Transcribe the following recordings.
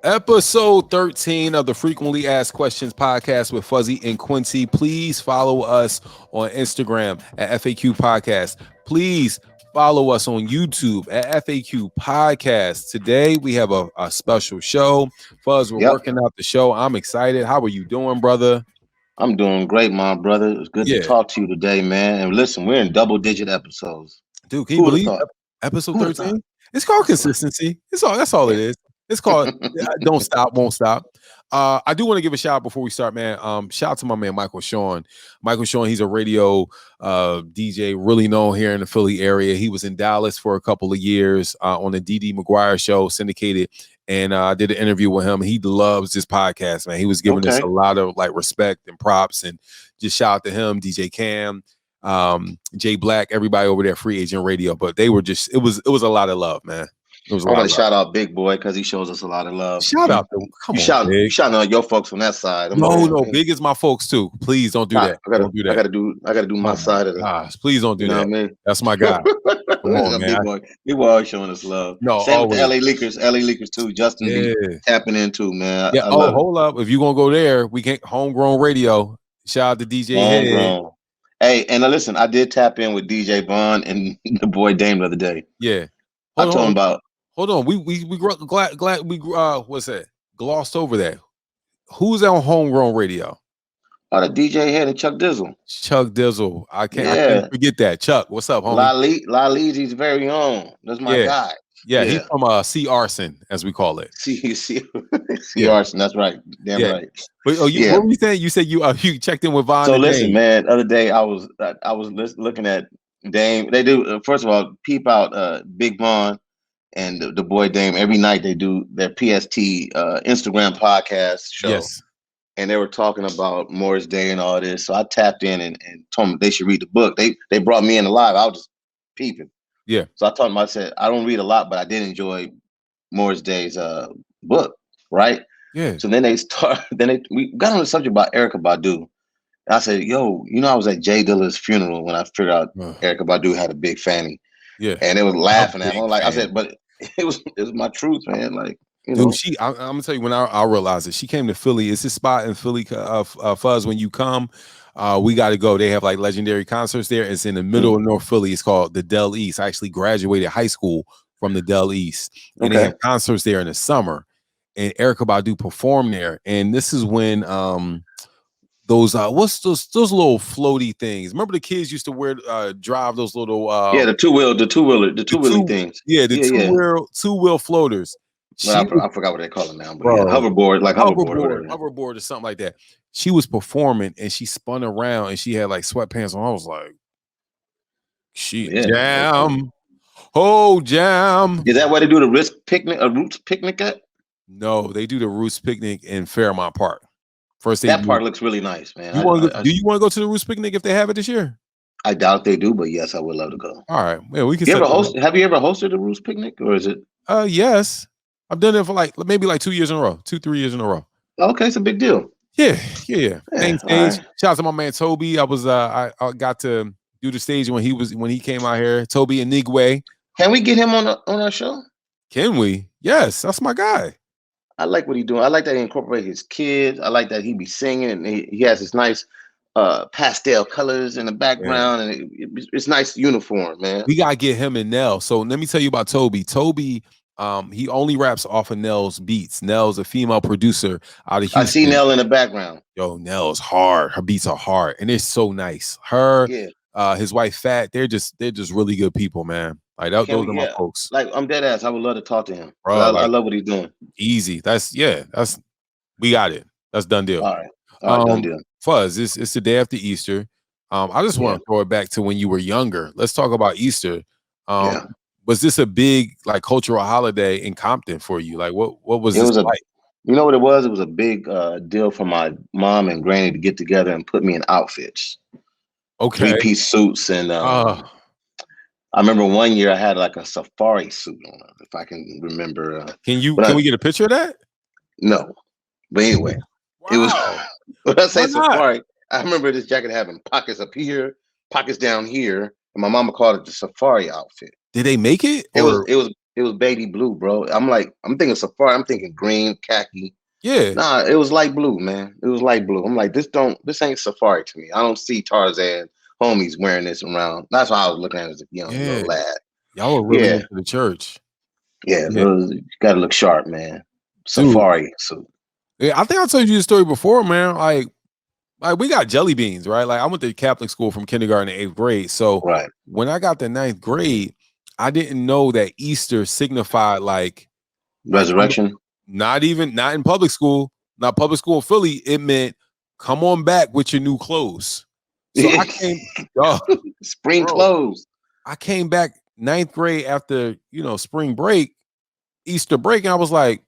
Episode 13 of the Frequently Asked Questions podcast with Fuzzy and Quincy. Please follow us on Instagram at FAQ Podcast. Please follow us on YouTube at FAQ Podcast. Today we have a special show. Fuzz, we're working out the show. I'm excited. How are you doing, brother? I'm doing great, my brother. It's good to talk to you today, man. And listen, we're in double-digit episodes. Dude, can you believe episode 13? It's called consistency. That's all it is. It's called Don't Stop, Won't Stop. I do want to give a shout out before we start, man. Shout out to my man Michael Sean. Michael Sean, he's a radio DJ, really known here in the Philly area. He was in Dallas for a couple of years on the D.D. McGuire show, syndicated, and I did an interview with him. He loves this podcast, man. He was giving us a lot of like respect and props, and just shout out to him, DJ Cam, Jay Black, everybody over there, Free Agent Radio. But they were just, it was a lot of love, man. I want to shout out Big Boy because he shows us a lot of love. Shout out to come on, Big. You shouting out your folks on that side. No, Big is my folks too. Please don't do that. Don't do that. I gotta do my side of it. Please don't do that. What I mean? That's my guy. Come on, man. Big Boy always showing us love. No, same with the LA Leakers too. Justin tapping into, man. Yeah. Hold up. If you gonna go there, we can't. Homegrown Radio. Shout out to DJ Head. Hey, and listen, I did tap in with DJ Vaughn and the boy Dame the other day. Yeah. I told him about. Hold on, we glad we what's that? Glossed over that. Who's on Homegrown Radio? The DJ Head and Chuck Dizzle. Chuck Dizzle. I can't forget that. Chuck, what's up, homie? La Leezy's very own. That's my guy. Yeah, he's from C Arson, as we call it. C Arson. That's right. Damn right. But what were you saying? You said you checked in with Vaughn. So listen, man. The other day I was looking at Dame. They do first of all peep out Big Vaughn and the boy Dame. Every night they do their PST Instagram podcast show. Yes. And they were talking about Morris Day and all this. So I tapped in and told them they should read the book. They brought me in live. I was just peeping. Yeah. So I told them, I said, I don't read a lot, but I did enjoy Morris Day's book, right? Yeah. So then we got on the subject about Erykah Badu. And I said, yo, I was at Jay Dilla's funeral when I figured out Erykah Badu had a big fanny. Yeah. And they was laughing at me. Like I said, but it was my truth, man. Like, dude, I'm gonna tell you when I realized it. She came to Philly. It's this spot in Philly, Fuzz. When you come, we got to go. They have like legendary concerts there. It's in the middle of North Philly. It's called the Del East. I actually graduated high school from the Del East, and they have concerts there in the summer. And Erykah Badu performed there. And this is when those what's those little floaty things? Remember the kids used to wear drive those little the two-wheeler things. Yeah, two-wheel floaters. I forgot what they call them now, but hoverboard, like hoverboard or something like that. She was performing and she spun around and she had like sweatpants on. I was like, jam. Oh, jam. Is that where they do the Roots picnic at? No, they do the Roots picnic in Fairmount Park. That part looks really nice, man. Do you want to go to the Roots picnic if they have it this year? I doubt they do, but yes, I would love to go. All right. Yeah, we can. Have you ever hosted a Roots picnic, or is it? Yes. I've done it for maybe 2 years in a row, 2-3 years in a row. Okay, it's a big deal. Yeah. Main stage. Right. Shout out to my man Tobe. I was I got to do the stage when he came out here. Tobe Nwigwe. Can we get him on our show? Can we? Yes, that's my guy. I like what he's doing. I like that he incorporates his kids. I like that he be singing and he has his nice pastel colors in the background, and it's nice uniform, man. We gotta get him and Nell. So let me tell you about Tobe. Tobe, he only raps off of Nell's beats. Nell's a female producer out of Houston. I see Nell in the background. Yo, Nell's hard. Her beats are hard, and they're so nice. His wife Fat, they're just really good people, man. Like those are my folks. Like I'm dead ass. I would love to talk to him. Bro, I love what he's doing. Easy. We got it. That's done deal. All right, done deal. Fuzz, it's the day after Easter. I just want to throw it back to when you were younger. Let's talk about Easter. Was this a big cultural holiday in Compton for you? Like what was this like? You know what it was? It was a big deal for my mom and granny to get together and put me in outfits. Okay. 3-piece suits and I remember one year I had like a safari suit on, if I can remember. Can we get a picture of that? No. But anyway, It was when I say safari, I remember this jacket having pockets up here, pockets down here, and my mama called it the safari outfit. Did they make it? It was It was baby blue, bro. I'm thinking safari. I'm thinking green, khaki. Yeah. Nah, it was light blue, man. It was light blue. I'm like, this ain't safari to me. I don't see Tarzan homies wearing this around. That's why I was looking at it as a young Yeah. little lad. Y'all were really Yeah, into the church. yeah. Yeah. You gotta look sharp, man. Dude. Safari suit. Yeah, I think I told you the story before, man. Like we got jelly beans, right? Like I went to Catholic school from kindergarten to 8th grade. So Right. when I got to 9th grade, I didn't know that Easter signified like Resurrection. not in public school, not public school in Philly. It meant come on back with your new clothes. So I came, spring clothes. I came back 9th grade after spring break, Easter break, and I was like,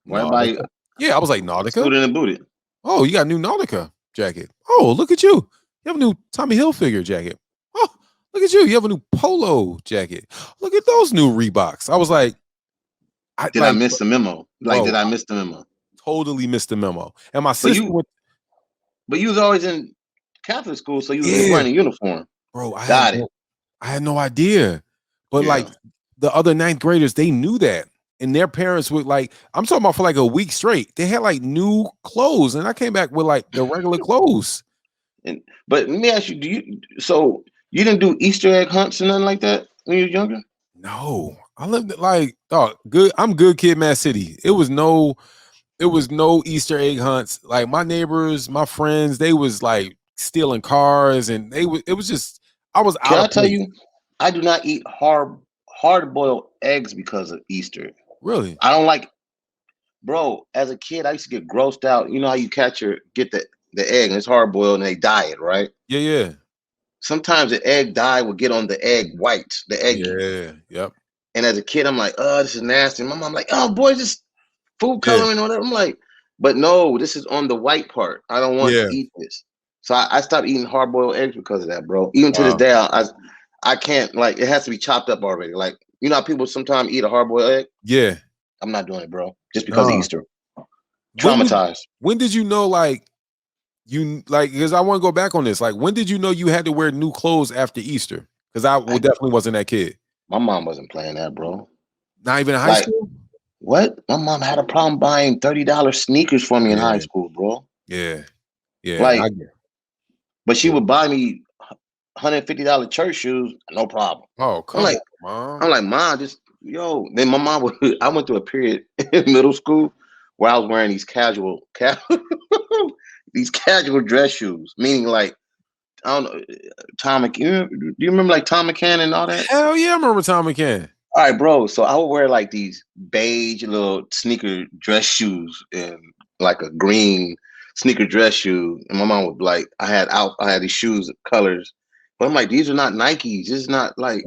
Nautica. Yeah, I was like Nautica. Suited and booted. Oh, you got a new Nautica jacket. Oh, look at you. You have a new Tommy Hilfiger jacket. Oh, look at you. You have a new Polo jacket. Look at those new Reeboks. I was like, I miss the memo? Did I miss the memo? Totally missed the memo. And my sister but you was always in Catholic school, so you was wearing a uniform. Bro, I had no idea. But like the other 9th graders, they knew that. And their parents would I'm talking about for like a week straight. They had like new clothes, and I came back with like the regular clothes. But let me ask you, so you didn't do Easter egg hunts and nothing like that when you were younger? No. I lived good. I'm good kid, Mad City. It was no Easter egg hunts. Like my neighbors, my friends, they was like stealing cars, and it was just I was out. Can I tell you, I do not eat hard-boiled eggs because of Easter. Really? I don't like, bro. As a kid, I used to get grossed out. You know how you get the egg and it's hard-boiled and they dye it, right? Yeah. Sometimes the egg dye will get on the egg white, the egg. Yeah, yep. And as a kid, I'm like, oh, this is nasty. My mom like, oh, boy, just food coloring or whatever. I'm like, but no, this is on the white part. I don't want to eat this. So I stopped eating hard-boiled eggs because of that, bro. Even to this day, I can't, like, it has to be chopped up already. Like, you know how people sometimes eat a hard-boiled egg? Yeah. I'm not doing it, bro. Just because of Easter. Traumatized. When did you know, because I want to go back on this. Like, when did you know you had to wear new clothes after Easter? Because I definitely wasn't that kid. My mom wasn't playing that, bro. Not even in high school? What? My mom had a problem buying $30 sneakers for me in high school, bro. Yeah. But she would buy me $150 church shoes, no problem. Oh, come on, Mom. I'm like, Mom, just Then my mom I went through a period in middle school where I was wearing these casual dress shoes, meaning like, I don't know, Tom McCann. Do you remember like Tom McCann and all that? Hell yeah, I remember Tom McCann. All right, bro. So I would wear like these beige little sneaker dress shoes and like a green sneaker dress shoe. And my mom would be like, I had these shoes colors, but I'm like, these are not Nikes. This is not like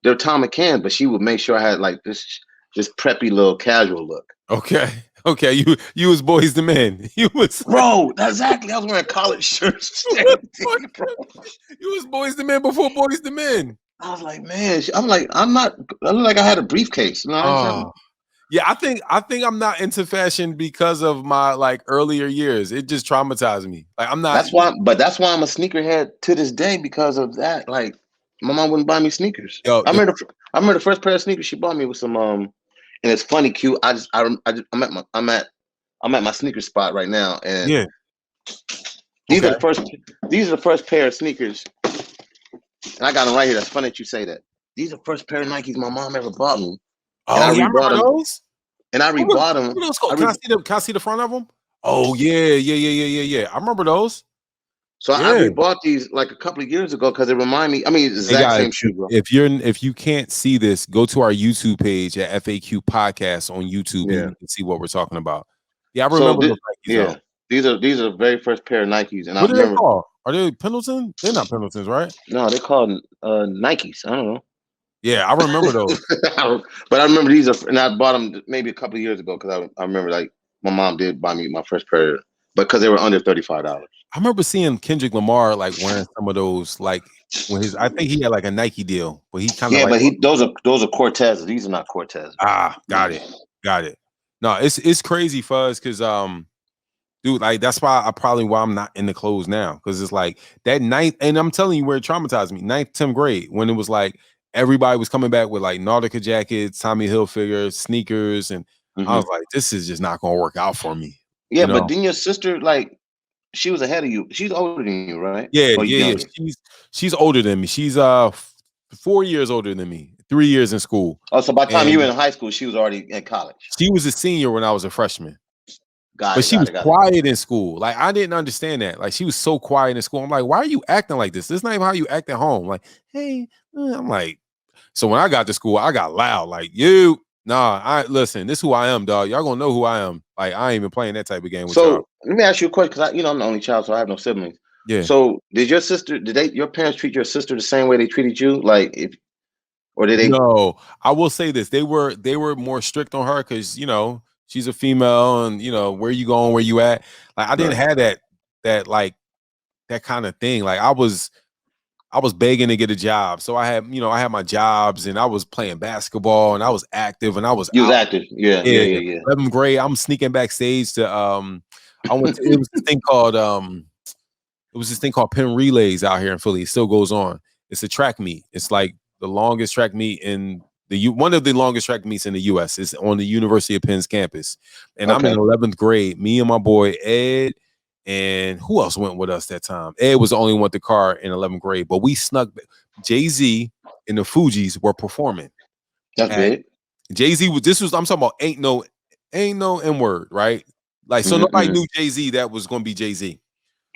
they're Tom McCann, but she would make sure I had like this preppy little casual look. Okay. You was Boys the Men. You was bro. Exactly. I was wearing collared shirts. Bro. You was Boys the Men before Boys the Men. I was like, man. I'm like, I look like I had a briefcase. You know what I'm saying? Yeah, I think I'm not into fashion because of my like earlier years. It just traumatized me. Like I'm not. That's why I'm a sneakerhead to this day because of that. Like my mom wouldn't buy me sneakers. I remember the first pair of sneakers she bought me was some and it's funny, cute. I'm at my sneaker spot right now, and these are the first pair of sneakers. And I got them right here. That's funny that you say that. These are the first pair of Nikes my mom ever bought me. Oh, I remember those. And I rebought them. Can I see the front of them? Oh yeah. I remember those. So I rebought these like a couple of years ago because it reminded me. I mean, it's the exact same shoe, bro. If you can't see this, go to our YouTube page at FAQ Podcast on YouTube and you can see what we're talking about. Yeah, I remember those Nikes. These are the very first pair of Nikes, and what are they called? Are they Pendleton? They're not Pendletons, right? No, they're called Nikes. I don't know. Yeah, I remember those. But I remember these and I bought them maybe a couple of years ago because I remember like my mom did buy me my first pair, but because they were under $35. I remember seeing Kendrick Lamar like wearing some of those like when I think he had like a Nike deal, but he kind of but those are Cortez. These are not Cortez. Got it. No, it's crazy, Fuzz, because dude, like that's why I'm not in the clothes now, because it's like that ninth, and I'm telling you where it traumatized me. 9th, 10th grade, when it was like everybody was coming back with like Nautica jackets, Tommy Hilfiger, sneakers, and I was like, this is just not gonna work out for me. Yeah, but didn't your sister like she was ahead of you? She's older than you, right? Yeah, Or you yeah, younger? yeah. She's older than me. She's 4 years older than me. 3 years in school. Oh, so by the time you were And in high school, she was already in college. she was a senior when I was a freshman. Got But it, she got was it, got it. quiet in school. Like, I didn't understand that. Like, she was so quiet in school. I'm like, why are you acting like this? This is not even how you act at home. Like, hey, I'm like, so when I got to school, I got loud. Like, listen, this is who I am, dog. Y'all gonna know who I am. Like, I ain't even playing that type of game with y'all. So let me ask you a question, because I'm the only child, so I have no siblings. Yeah. So did your parents treat your sister the same way they treated you? Like, or did they? No, I will say this. They were more strict on her because she's a female, and where you going, where you at. Like, I didn't have that kind of thing. Like, I was begging to get a job. So I had my jobs, and I was playing basketball, and I was active, and I was You was out. active. Yeah. 11th grade, I'm sneaking backstage to it was this thing called Penn Relays out here in Philly. It still goes on. It's a track meet. It's like the longest track meet in one of the longest track meets in the US. It's on the University of Penn's campus. And I'm in 11th grade. Me and my boy Ed, and who else went with us that time? Ed was the only one with the car in 11th grade, but we snuck. Jay-Z and the Fugees were performing. That's big. Jay-Z I'm talking about ain't no N-word, right? Like, so nobody knew Jay-Z that was gonna be Jay-Z.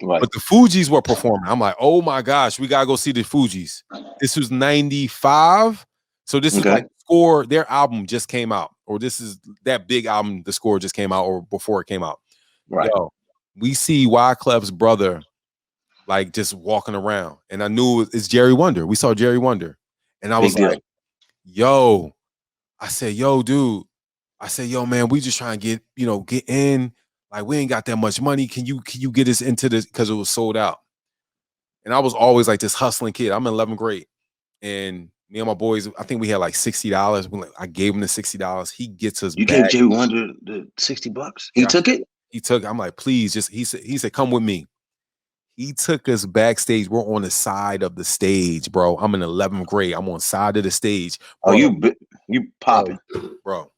Right. But the Fugees were performing. I'm like, oh my gosh, we gotta go see the Fugees. This was 95. So this is like Score, their album just came out, or this is that big album, The Score just came out, or before it came out. Right. Yo, we see Wyclef's brother like just walking around, and I knew it's Jerry Wonder. We saw Jerry Wonder, and I was like, yo, I said, yo, dude, I said, yo, man, we just trying to get in. Like, we ain't got that much money. Can you get us into this? Because it was sold out. And I was always like this hustling kid. I'm in 11th grade. And me and my boys, I think we had like $60. I gave him the $60. He gets us You back. gave Jerry Wonder the $60? He took it? He took it. I'm like, please, he said, come with me. He took us backstage. We're on the side of the stage, bro. I'm in 11th grade. I'm on side of the stage. Bro. Oh, you popping. Bro.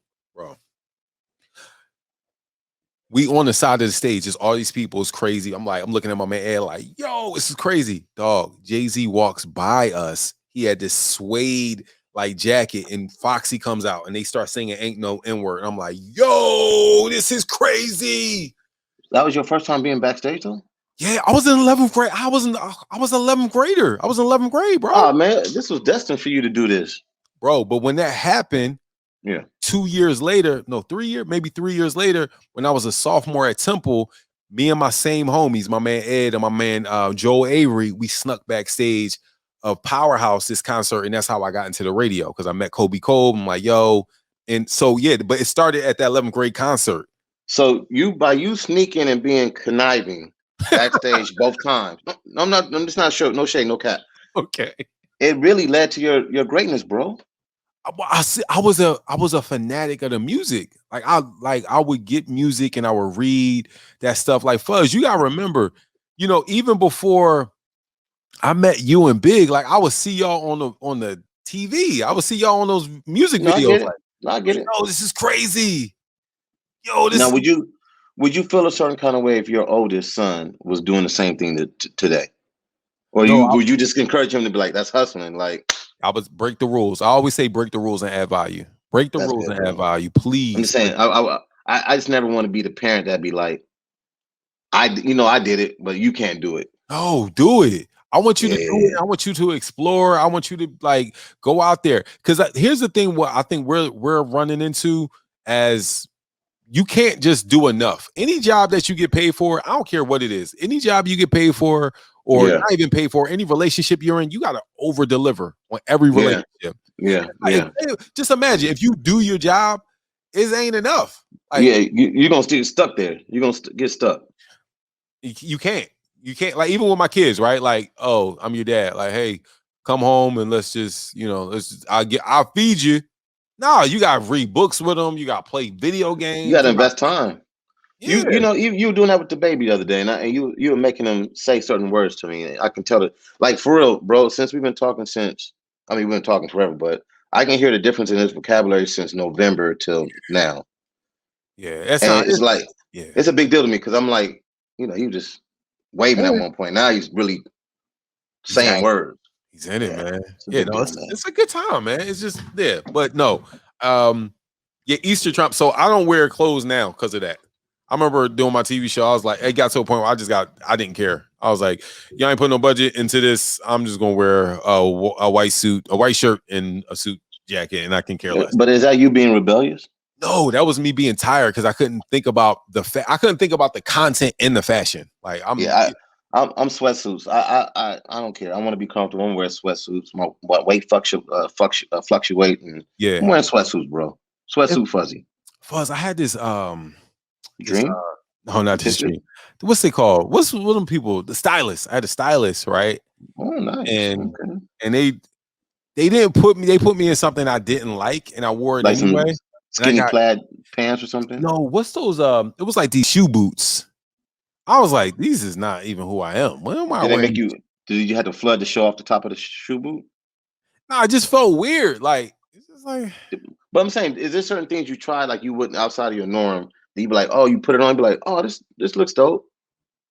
We on the side of the stage. Just all these people. It's crazy. I'm looking at my man Ed like, yo, this is crazy. Dog, Jay-Z walks by us. He had this suede like jacket, and Foxy comes out, and they start singing Ain't No N-Word. And I'm like, yo, this is crazy. That was your first time being backstage, though? Yeah, I was in 11th grade. I was an 11th grader. I was in 11th grade, bro. Oh, man, this was destined for you to do this. Bro, but when that happened, 2 years later, maybe 3 years later, when I was a sophomore at Temple, me and my same homies, my man Ed and my man Joel Avery, we snuck backstage of Powerhouse, this concert, and that's how I got into the radio, because I met Kobe Cole. I'm like, yo, and so but it started at that 11th grade concert. So by you sneaking and being conniving backstage both times. No, I'm just not sure. No shade, no cap. Okay. It really led to your greatness, bro. I was a fanatic of the music. I would get music and I would read that stuff. Like, Fuzz, you gotta remember, even before I met you and Big, like, I would see y'all on the TV. I would see y'all on those music videos. I get it. This is crazy. Yo, now would you feel a certain kind of way if your oldest son was doing the same thing today? Or would you just encourage him to be like, that's hustling? Like, I would break the rules. I always say break the rules and add value. Break the rules and add value, please. I'm just saying, I just never want to be the parent that be like, I did it, but you can't do it. No, do it. I want you to do it. I want you to explore. I want you to like go out there. Because here's the thing: what I think we're running into as you can't just do enough. Any job that you get paid for, I don't care what it is. Any job you get paid for, or not even paid for, any relationship you're in, you got to over deliver on every relationship. Just imagine if you do your job, it ain't enough. Like, you're gonna stay stuck there. You're gonna get stuck. You can't. Like, even with my kids, right? Like, oh, I'm your dad. Like, hey, come home and let's just, I'll feed you. No, you got to read books with them. You got to play video games. You got to invest time. Yeah. You were doing that with the baby the other day, and you were making them say certain words to me. I can tell it, like, for real, bro. Since we've been talking since I mean, we've been talking forever, but I can hear the difference in his vocabulary since November till now. Yeah, that's And not. it's like, Yeah, it's a big deal to me because I'm like, he was just waving at yeah. one point. Now he's really He's saying acting. words. He's in it, Yeah, man. it's a Yeah, big no, deal, man. it's a good time, man. It's just but no, yeah, Easter Trump. So I don't wear clothes now because of that. I remember doing my TV show. I was like, it got to a point where I didn't care. I was like, y'all ain't putting no budget into this. I'm just gonna wear a white suit, a white shirt, and a suit jacket, and I can care less. But is that you being rebellious? No, that was me being tired because I couldn't think about I couldn't think about the content in the fashion. Like I'm sweatsuits. I don't care. I want to be comfortable. I'm wearing sweatsuits. My weight fluctuate, and yeah. I'm wearing sweatsuits, bro. Sweatsuit fuzzy. Fuzz, I had this Dream? No, not this dream. What's they called? What them people? The stylist. I had a stylist, right? Oh, nice. And they didn't put me. They put me in something I didn't like, and I wore it like anyway. Skinny plaid pants or something. No, what's those? It was like these shoe boots. I was like, these is not even who I am. What am I? Did they make you? Did you have to flood to show off the top of the shoe boot? No, I just felt weird. Like it's just like. But I'm saying, is there certain things you try like you wouldn't outside of your norm? You'd be like, oh, you put it on, you'd be like, oh, this looks dope.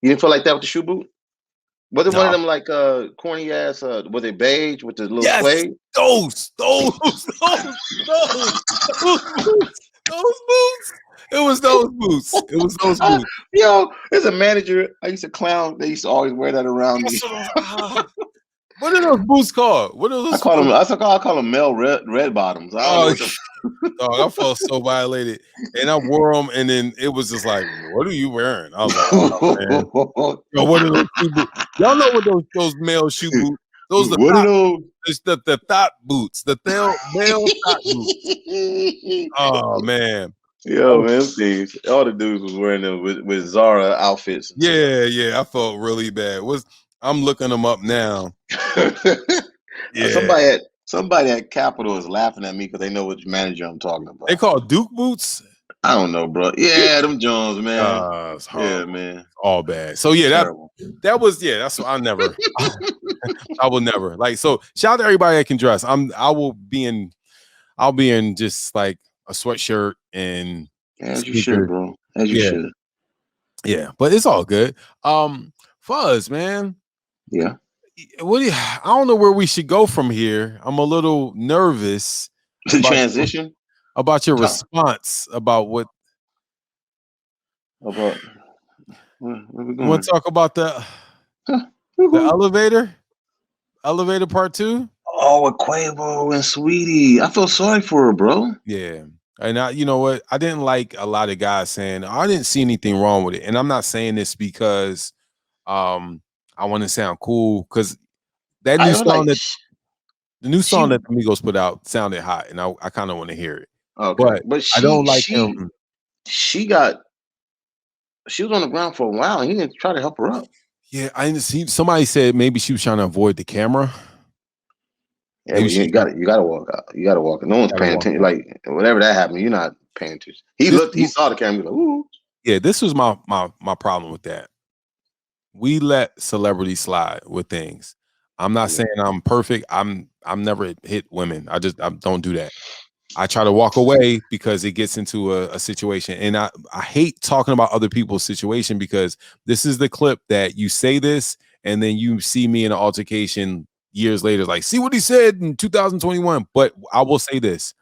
You didn't feel like that with the shoe boot? Was it one of them like corny ass? Was it beige with the little suede? Those boots. It was those boots. Yo, as a manager, I used to clown. They used to always wear that around me. What are those boots called? What are those? I call them male red bottoms. I felt so violated, and I wore them, and then it was just like, "What are you wearing?" I was like, "Oh, man. Yo, what are those shoe boots? Y'all know what those male shoe boots? Those what are those? It's the thought boots, the male thought boots. Oh man, man, things. All the dudes was wearing them with Zara outfits. Yeah, I felt really bad. I'm looking them up now. Yeah. Somebody at Capitol is laughing at me because they know which manager I'm talking about. They call Duke boots. I don't know, bro. Yeah, them Jones, man. It's horrible. Yeah, man. All bad. So yeah, that was that's what I never. I will never like. So shout out to everybody that can dress. I'll be in just like a sweatshirt and as you should, bro. As you should. Yeah, but it's all good. Fuzz, man. Yeah. I don't know where we should go from here. I'm a little nervous. The transition? About your response about what? Where we going? You want to talk about the elevator? Elevator part 2? Oh, with Quavo and Saweetie. I feel sorry for her, bro. Yeah. And you know what? I didn't like a lot of guys saying, I didn't see anything wrong with it. And I'm not saying this because I want to sound cool, because that new song the new song that the Migos put out sounded hot, and I kind of want to hear it. Okay, but I don't like him. She was on the ground for a while, and he didn't try to help her up. Yeah, I didn't see. Somebody said maybe she was trying to avoid the camera. Yeah, you got to walk out. You got to walk out. No one's paying attention. Like whenever that happened, you're not paying attention. He saw the camera. He was like, ooh. Yeah, this was my problem with that. We let celebrities slide with things. I'm not saying I'm perfect. I'm never hit women. I don't do that. I try to walk away because it gets into a situation, and I hate talking about other people's situation, because this is the clip that you say this, and then you see me in an altercation years later, like, see what he said in 2021. But I will say this: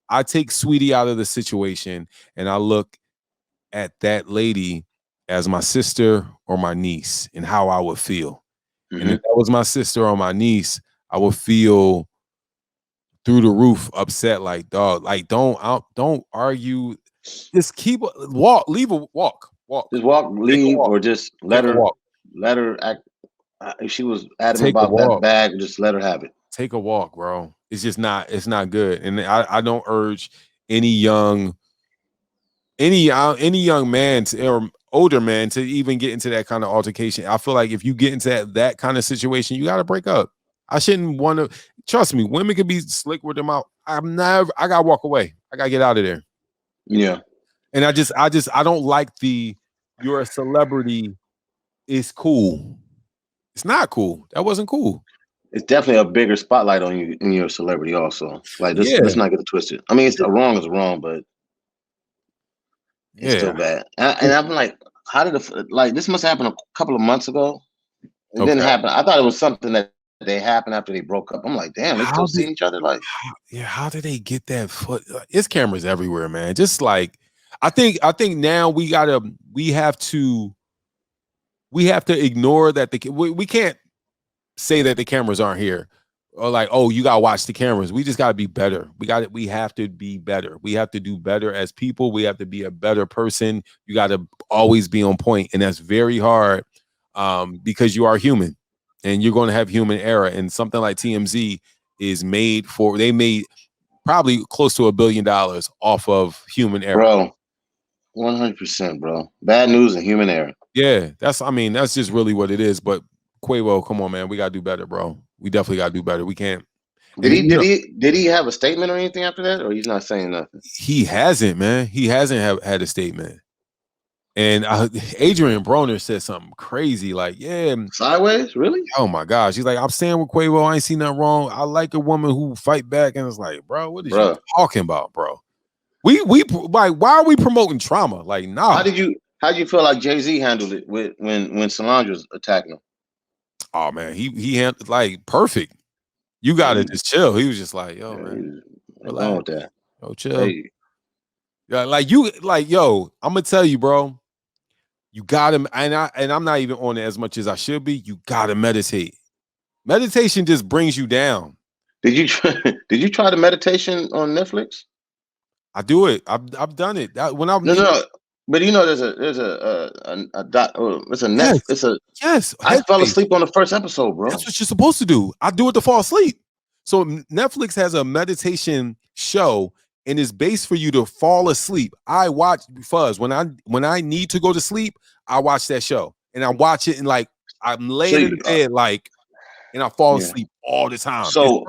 I take Saweetie out of the situation, and I look at that lady as my sister or my niece, and how I would feel. Mm-hmm. And if that was my sister or my niece, I would feel through the roof upset. Like, dog, like don't argue. Just leave a walk. Just walk, leave, or just let her act. If she was adamant about that bag, just let her have it. Take a walk, bro. It's not good. And I don't urge any young man or older man to even get into that kind of altercation. I feel like if you get into that kind of situation, you got to break up. I shouldn't want to. Trust me, women can be slick with them out. I gotta walk away. I gotta get out of there. Yeah. And I don't like you're a celebrity. It's cool. It's not cool. That wasn't cool. it's definitely a bigger spotlight on you and you're a celebrity also. Like let's Yeah, not get it twisted. I mean, it's wrong is wrong, but it's still yeah. bad. And I'm like, how did this must happen a couple of months ago? It didn't Okay. happen. I thought it was something that they happened after they broke up. I'm like, damn, they How still did seeing each other. Like, how did they get that foot? It's cameras everywhere, man. Just like I think now we have to ignore that we can't say that the cameras aren't here or like, oh, you gotta watch the cameras. We just gotta be better. We have to be better. We have to do better as people. We have to be a better person. You gotta always be on point, and that's very hard because you are human and you're going to have human error. And something like TMZ they made probably close to $1 billion off of human error. bro, 100%, bro. Bad news and human error. Yeah, that's just really what it is. But Quavo, come on, man, we gotta do better, bro. We definitely gotta do better. We can't. Did he have a statement or anything after that, or he's not saying nothing? He hasn't, man. He hasn't had a statement. And Adrian Broner said something crazy, like, "Yeah, sideways, really? Oh my gosh!" He's like, "I'm staying with Quavo. I ain't seen nothing wrong. I like a woman who fight back." And it's like, bro, what is you talking about, bro? We like, why are we promoting trauma? Like, nah. How did you feel like Jay-Z handled it when Solange was attacking him? Oh man, he handled like perfect. You gotta just chill. He was just like, yo, man, relax. With that. Yo, chill. Hey. Yeah, yo, I'm gonna tell you, bro. You gotta, and I'm not even on it as much as I should be. You gotta meditate. Meditation just brings you down. Did you try the meditation on Netflix? I do it. I've done it. But you know, yes. I fell asleep on the first episode, bro. That's what you're supposed to do. I do it to fall asleep. So Netflix has a meditation show and it's based for you to fall asleep. I watch Fuzz when I need to go to sleep. I watch that show and I watch it and like I'm laying in the bed like, and I fall asleep all the time. So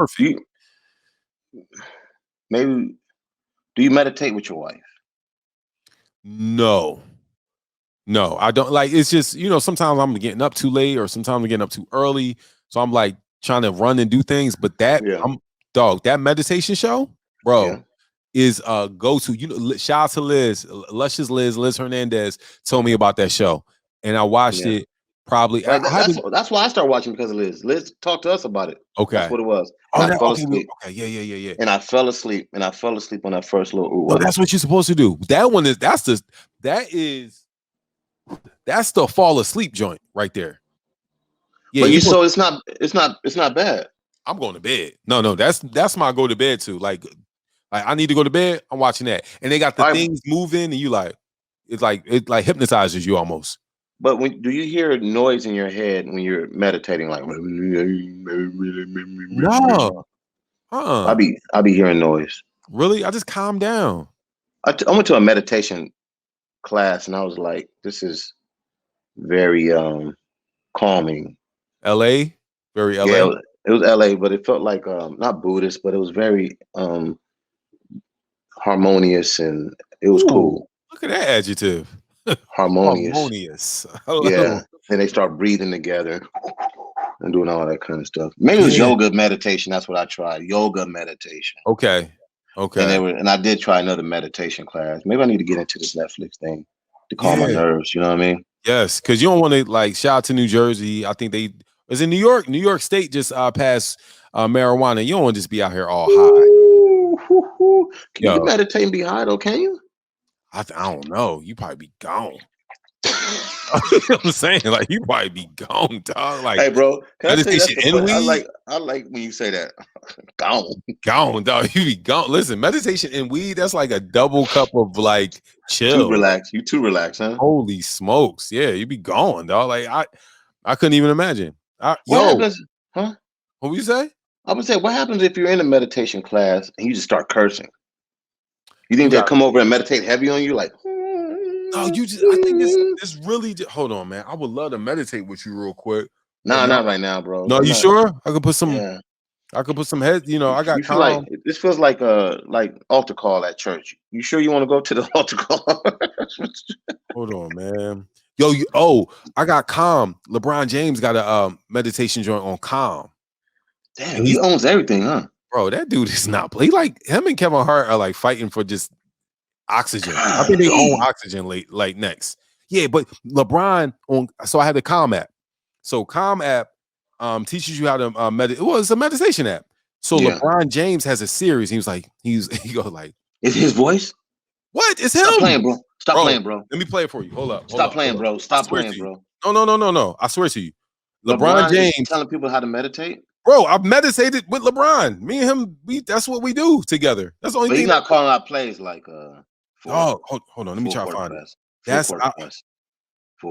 maybe do you meditate with your wife? No, I don't. Like, it's just, sometimes I'm getting up too late or sometimes I'm getting up too early. So I'm like trying to run and do things. But that that meditation show, bro, is a go-to. Shout out to Liz Hernandez told me about that show. And I watched it probably. That's why I started watching, because of Liz. Liz talked to us about it. Okay. That's what it was. I fell asleep. Okay, yeah. And I fell asleep on that first little. Well, that's what you're supposed to do. That one is that's the fall asleep joint right there. Yeah, but so it's not bad. I'm going to bed. No, that's my go to bed too. Like I need to go to bed. I'm watching that, and they got the things moving, and you like it hypnotizes you almost. But do you hear noise in your head when you're meditating? Like, no, I be hearing noise. Really? I just calm down. I went to a meditation class, and I was like, this is very calming. LA, very LA. Yeah, it was LA, but it felt like not Buddhist, but it was very harmonious, and it was cool. Look at that adjective. Harmonious. Yeah, and they start breathing together and doing all that kind of stuff. Maybe it was yoga meditation. That's what I tried. Yoga meditation. Okay. And I did try another meditation class. Maybe I need to get into this Netflix thing to calm my nerves. You know what I mean? Yes, because you don't want to like shout out to New Jersey. I think they was in New York. New York State just passed marijuana. You don't want to just be out here all high. Can you meditate and be high though? Can you? I don't know. You probably be gone. You know what I'm saying? Like, you probably be gone, dog. Like, hey, bro, meditation and weed. I like when you say that. Gone, dog. You be gone. Listen, meditation and weed, that's like a double cup of like chill. You too relaxed, huh? Holy smokes. Yeah, you be gone, dog. Like, I couldn't even imagine. What happens? Huh? What would you say? I would say, what happens if you're in a meditation class and you just start cursing? You think they'll come over and meditate heavy on you? Like, no, I think it's really, hold on, man. I would love to meditate with you real quick. Nah, not right now, bro. No, you sure? I could put some, heads, I got feel like, this feels like altar call at church. You sure you want to go to the altar call? Hold on, man. Yo, I got Calm. LeBron James got a meditation joint on Calm. Damn, he owns everything, huh? Bro, that dude is not play. Like him and Kevin Hart are like fighting for just oxygen. I think they own oxygen like next. Yeah, but LeBron on. So I had the Calm app. So Calm app teaches you how to meditate. Well, it's a meditation app. So LeBron James has a series. He goes like, "Is his voice? What? It's him? Stop playing, bro. Stop playing, bro. Let me play it for you. Hold up. Stop playing, bro. Stop playing, bro. No. I swear to you, LeBron James is telling people how to meditate. Bro, I've meditated with LeBron. Me and him, that's what we do together. That's the only thing. He's not calling out plays like hold on. Let me try to find it. That's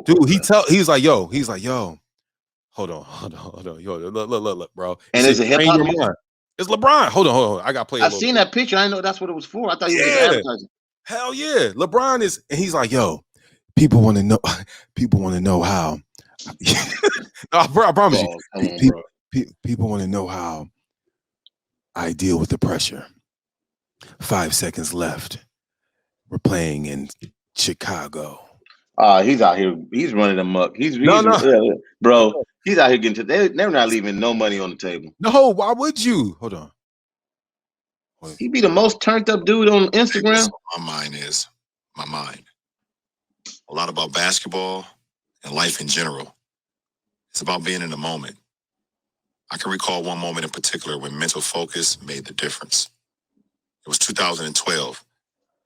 dude. He's like, yo. Hold on. Yo, look, bro. And is it hip hop music? It's LeBron. Hold on. I gotta play. I seen that picture. I didn't know that's what it was for. I thought he was advertising. Hell yeah, LeBron is, and he's like, yo, people want to know how. I promise you, people want to know how I deal with the pressure. 5 seconds left. We're playing in Chicago. He's out here. He's running amok. Bro. He's out here getting to. They're not leaving no money on the table. No, why would you? Hold on. He be the most turned up dude on Instagram. My mind. A lot about basketball and life in general. It's about being in the moment. I can recall one moment in particular when mental focus made the difference. It was 2012.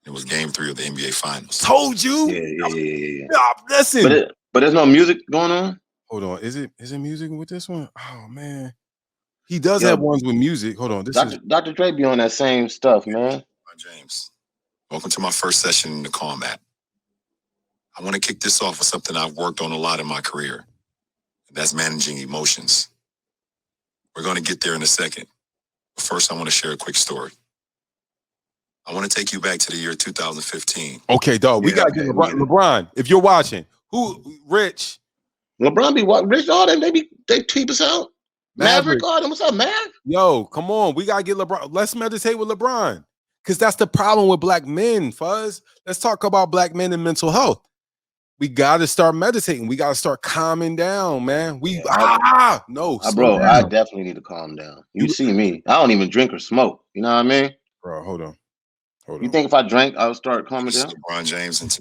It was Game 3 of the NBA Finals. Told you. Yeah. Listen. But there's no music going on. Hold on. Is it music with this one? Oh man. He does have ones with music. Hold on. Dr. Dre be on that same stuff, man. James, welcome to my first session in the Calm app. I want to kick this off with something I've worked on a lot in my career. That's managing emotions. We're going to get there in a second. But first, I want to share a quick story. I want to take you back to the year 2015. Okay, dog. We got to get LeBron. If you're watching, Rich? LeBron be what? Rich, all them, they keep us out. Maverick, all them. What's up, Mav? Yo, come on. We got to get LeBron. Let's meditate with LeBron. Because that's the problem with black men, Fuzz. Let's talk about black men and mental health. We got to start meditating. We got to start calming down, man. Bro, I definitely need to calm down. You see me. I don't even drink or smoke. You know what I mean? Bro, hold on. You think if I drank, I would start calming down? LeBron James.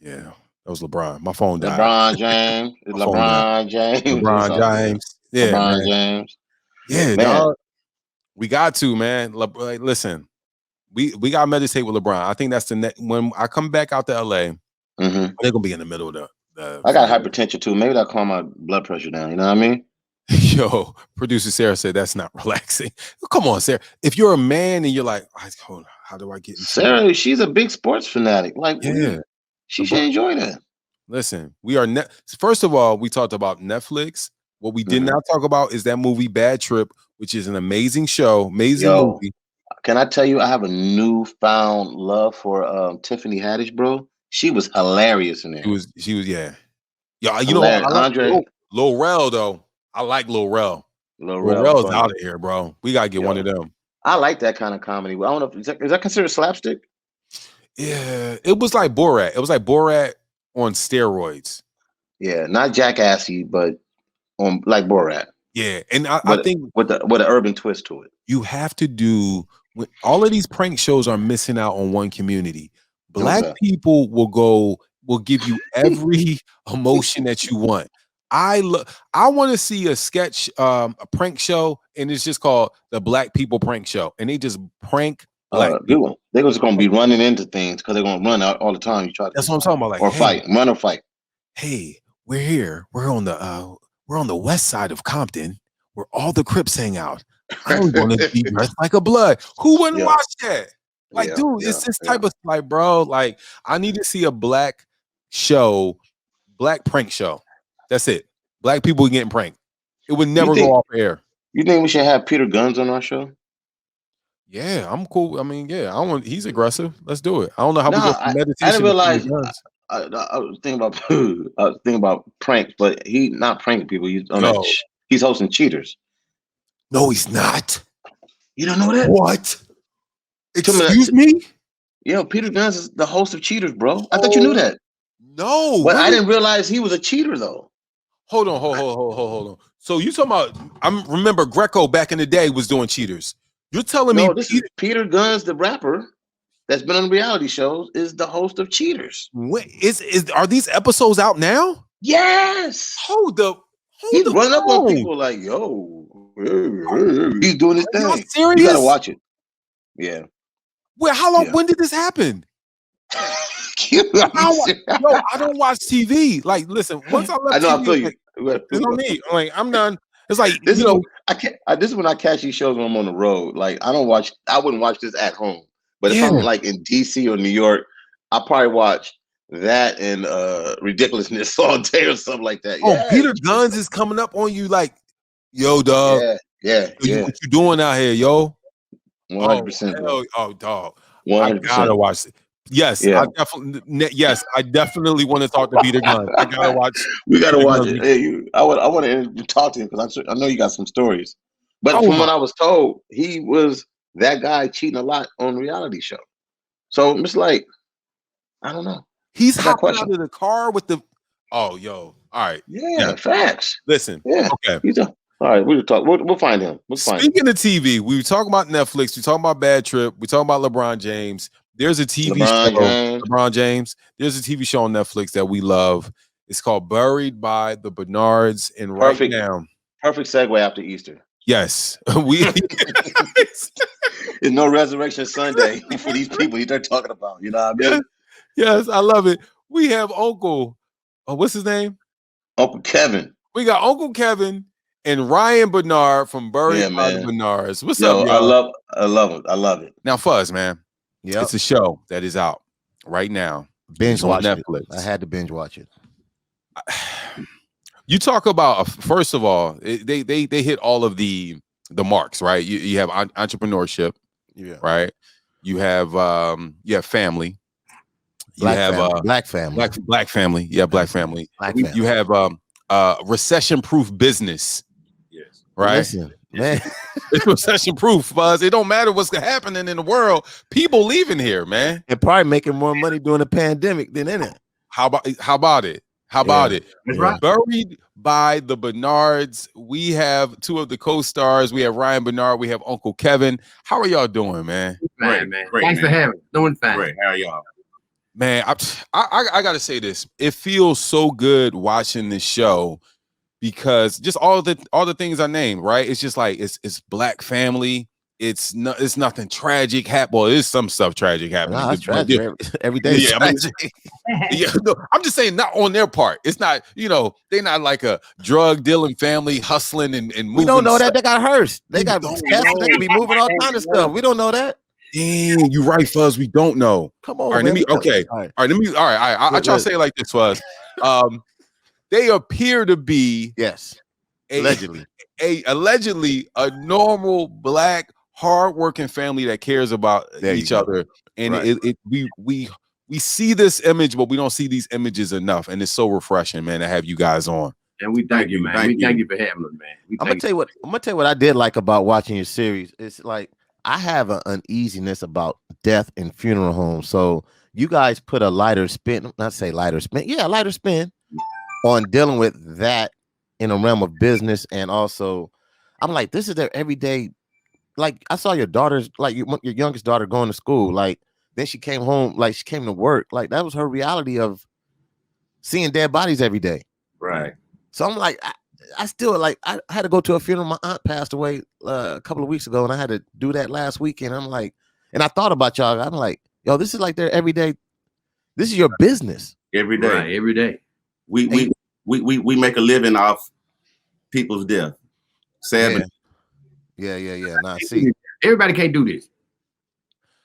Yeah, that was LeBron. My phone died. LeBron James. LeBron James. Yeah, LeBron James. Yeah, dog. We got to, man. Listen, we got to meditate with LeBron. I think that's the next. When I come back out to LA, they're gonna be in the middle of the I got hypertension too. Maybe that'll calm my blood pressure down. You know what I mean? Yo, producer Sarah said that's not relaxing. Come on, Sarah. If you're a man and you're like, hold on, how do I get into Sarah? She's a big sports fanatic. Like, she should enjoy that. Listen, we are first of all, we talked about Netflix. What we did not talk about is that movie Bad Trip, which is an amazing show, movie. Can I tell you, I have a newfound love for Tiffany Haddish, bro. She was hilarious in there. She was, yeah. Yo, you know what? Andre Lil Rel, though. I like Lil Rel. Lil Rel's out of here, bro. We gotta get one of them. I like that kind of comedy. I don't know. Is that considered slapstick? Yeah, it was like Borat. It was like Borat on steroids. Yeah, not jackassy, but on like Borat. Yeah, and I think with an urban twist to it. You have to do. All of these prank shows are missing out on one community. Black people will give you every emotion that you want. I want to see a sketch, a prank show, and it's just called the Black People Prank Show, and they just prank black people. They're just gonna be running into things because they're gonna run out all the time. That's what I'm talking about. Like, run or fight. Hey, we're here. We're on the west side of Compton, where all the Crips hang out. I'm gonna be dressed like a blood. Who wouldn't watch that? Like, dude, it's this type of like, bro. Like, I need to see a black prank show. That's it. Black people getting pranked. It would never go off air. You think we should have Peter Gunz on our show? Yeah, I'm cool. I mean, yeah, he's aggressive. Let's do it. I don't know how we go from meditation. I didn't realize. I was thinking about pranks, but he's not pranking people. He's hosting Cheaters. No, he's not. You don't know that? What? Excuse me? Yo, Peter Gunz is the host of Cheaters, bro. I thought you knew that. No. But I didn't realize he was a cheater, though. Hold on. So you talking about? I remember Greco back in the day was doing Cheaters. You're telling me this is Peter Gunz, the rapper that's been on reality shows, is the host of Cheaters. Are these episodes out now? Yes. He's running up on people like, yo, he's doing his thing. Serious? You gotta watch it. Yeah. Well, how long? Yeah. When did this happen? I don't watch TV. Like, listen, once I left I TV, feel you. It's on me. Like, I'm done. It's like this is when I catch these shows when I'm on the road. Like, I wouldn't watch this at home. But if I'm like in DC or New York, I'll probably watch that and Ridiculousness all day or something like that. Oh, Peter Gunz is coming up on you like, yo, dog. Yeah. What you doing out here, yo? 100%. Oh, dog. 100%. I gotta watch it. Yes, I definitely want to talk to Peter Gunz. I gotta watch. We gotta watch it. Hey, I want to talk to him because I know you got some stories. But from what I was told, he was that guy cheating a lot on reality show. So it's like, I don't know. He's hopping out of the car with the. Oh, yo! All right. Yeah. Facts. Listen. Yeah. Okay. All right. We'll talk. We'll find him. Speaking of TV, we were talking about Netflix. We talking about Bad Trip. We talking about LeBron James. There's a TV show. LeBron James. There's a TV show on Netflix that we love. It's called Buried by the Bernards. And right now, perfect segue after Easter. Yes, It's no Resurrection Sunday for these people they're talking about. You know what I mean? Yes, I love it. We have Uncle. What's his name? Uncle Kevin. We got Uncle Kevin and R.Bernard from Buried by the Bernards. What's up, y'all? I love it. Now, Fuzz, man. Yeah, it's a show that is out right now. Binge watch Netflix. I had to binge watch it. You talk about family of all, they hit all of the marks, right? You have entrepreneurship, right? You have family, black family, black family, black family. You have recession-proof business, yes, right? Listen, man, it's recession-proof, Buzz. It don't matter what's happening in the world. People leaving here, man, and probably making more money during the pandemic than in it. How about it? How about it? Right. Buried by the Bernards. We have two of the co-stars. We have R.Bernard. We have Uncle Kevin. How are y'all doing, man? Great, man. Thanks for having me. Doing fine. Great. How are y'all? Man, I gotta say this. It feels so good watching this show because just all the things I named, right? It's just like it's black family. It's nothing tragic. Well, there's some stuff tragic happening. No, it's tragic every day. Yeah, I'm just saying, not on their part. It's not, they're not like a drug dealing family hustling and moving. We don't know that they got hearse. They got tests. They can be moving all kind of stuff. We don't know that. Dang, you right, Fuzz. We don't know. Come on. All right, I try to say it like this, Fuzz. They appear to be allegedly a normal black hardworking family that cares about each other, and we see this image, but we don't see these images enough, and it's so refreshing, man, to have you guys on. And we thank you, man. Thank you for having us, man. I'm gonna tell you what I did like about watching your series. It's like I have an uneasiness about death and funeral homes, so you guys put a lighter spin, lighter spin on dealing with that in a realm of business, and also I'm like, this is their everyday. Like, I saw your daughter's, like your youngest daughter going to school. Like, then she came home, like she came to work. Like, that was her reality of seeing dead bodies every day. Right. So I'm like, I still like, I had to go to a funeral. My aunt passed away a couple of weeks ago, and I had to do that last weekend. I'm like, and I thought about y'all. I'm like, yo, this is like their everyday. This is your business. Every day. Right, every day. We make a living off people's death. Sadly. Yeah. Nah, see, everybody can't do this.